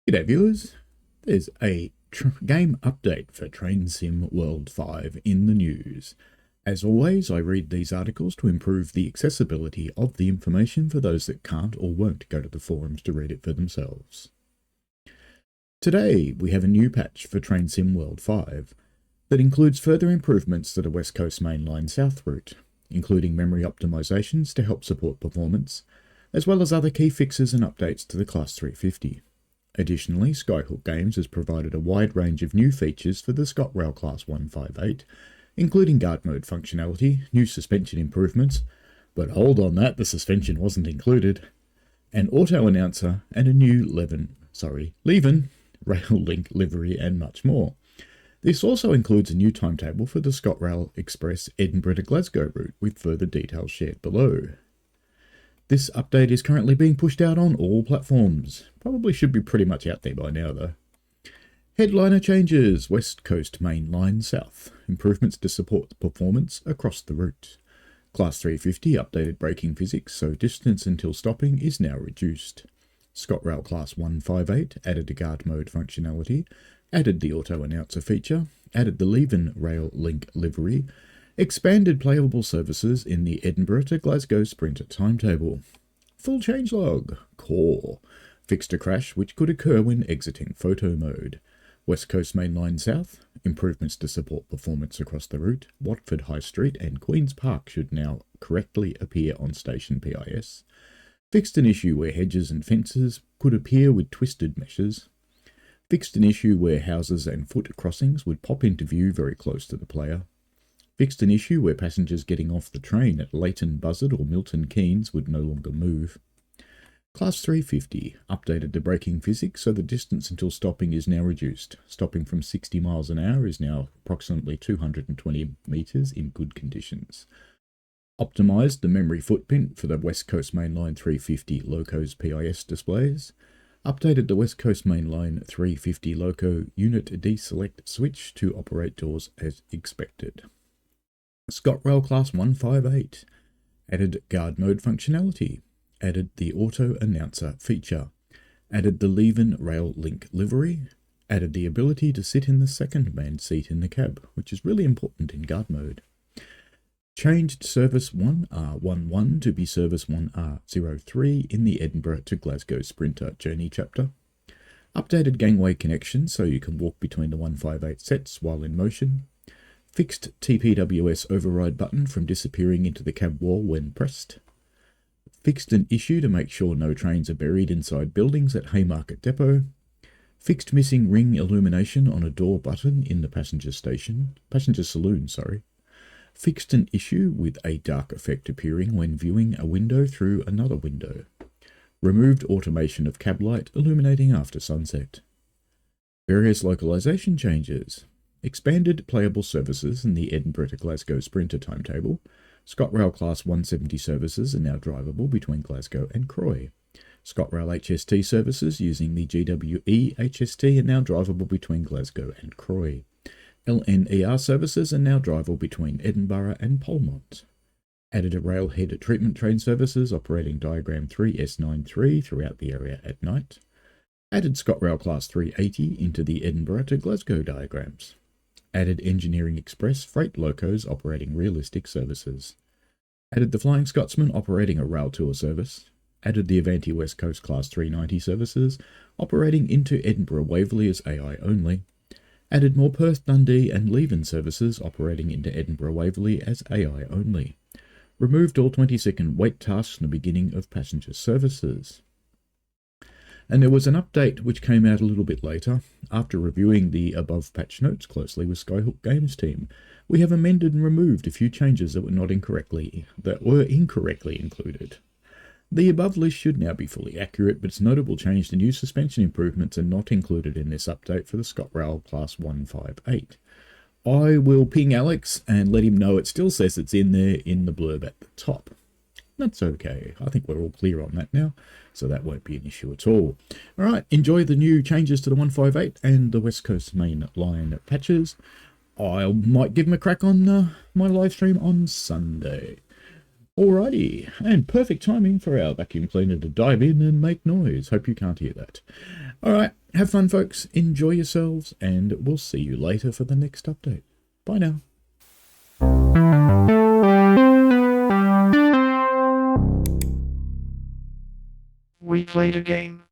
G'day viewers, there's a game update for Train Sim World 5 in the news. As always, I read these articles to improve the accessibility of the information for those that can't or won't go to the forums to read it for themselves. Today, we have a new patch for Train Sim World 5 that includes further improvements to the West Coast Main Line South route, including memory optimizations to help support performance, as well as other key fixes and updates to the Class 350. Additionally, Skyhook Games has provided a wide range of new features for the ScotRail Class 158, including guard mode functionality, new suspension improvements, but hold on that, the suspension wasn't included, an auto announcer, and a new Leven Rail Link livery, and much more. This also includes a new timetable for the ScotRail Express Edinburgh-Glasgow route, with further details shared below. This update is currently being pushed out on all platforms. Probably should be pretty much out there by now though. Headliner changes, West Coast Main Line South. Improvements to support performance across the route. Class 350 updated braking physics, so distance until stopping is now reduced. ScotRail Class 158 added a guard mode functionality, added the auto announcer feature, added the Leven Rail Link livery, expanded playable services in the Edinburgh to Glasgow Sprinter timetable. Full changelog. Core. Fixed a crash which could occur when exiting photo mode. West Coast Main Line South. Improvements to support performance across the route. Watford High Street and Queen's Park should now correctly appear on station PIS. Fixed an issue where hedges and fences could appear with twisted meshes. Fixed an issue where houses and foot crossings would pop into view very close to the player. Fixed an issue where passengers getting off the train at Leighton Buzzard or Milton Keynes would no longer move. Class 350 updated the braking physics so the distance until stopping is now reduced. Stopping from 60 miles an hour is now approximately 220 metres in good conditions. Optimised the memory footprint for the West Coast Main Line 350 Locos PIS displays. Updated the West Coast Main Line 350 Loco unit deselect switch to operate doors as expected. ScotRail Class 158 added guard mode functionality, added the auto announcer feature, added the Leven Rail Link livery, added the ability to sit in the second manned seat in the cab, which is really important in guard mode. Changed Service 1R11 to be Service 1R03 in the Edinburgh to Glasgow Sprinter journey chapter. Updated gangway connection so you can walk between the 158 sets while in motion. Fixed TPWS override button from disappearing into the cab wall when pressed. Fixed an issue to make sure no trains are buried inside buildings at Haymarket Depot. Fixed missing ring illumination on a door button in the passenger saloon. Fixed an issue with a dark effect appearing when viewing a window through another window. Removed automation of cab light illuminating after sunset. Various localization changes. Expanded playable services in the Edinburgh to Glasgow Sprinter timetable. ScotRail Class 170 services are now drivable between Glasgow and Croy. ScotRail HST services using the GWE HST are now drivable between Glasgow and Croy. LNER services are now drivable between Edinburgh and Polmont. Added a railhead treatment train services operating diagram 3S93 throughout the area at night. Added ScotRail Class 380 into the Edinburgh to Glasgow diagrams. Added Engineering Express freight locos operating realistic services. Added the Flying Scotsman operating a rail tour service. Added the Avanti West Coast Class 390 services operating into Edinburgh Waverley as AI only. Added more Perth Dundee and Leven services operating into Edinburgh Waverley as AI only. Removed all 20-second wait tasks in the beginning of passenger services. And there was an update which came out a little bit later. After reviewing the above patch notes closely with Skyhook Games team, we have amended and removed a few changes that were incorrectly included. The above list should now be fully accurate, but it's notable change the new suspension improvements are not included in this update for the ScotRail Class 158. I will ping Alex and let him know it still says it's in there in the blurb at the top. That's okay. I think we're all clear on that now, so that won't be an issue at all. All right, enjoy the new changes to the 158 and the West Coast Main Line patches. I might give him a crack on my live stream on Sunday. Alrighty, and perfect timing for our vacuum cleaner to dive in and make noise. Hope you can't hear that. Alright, Have fun, folks. Enjoy yourselves, and we'll see you later for the next update. Bye now. We played a game.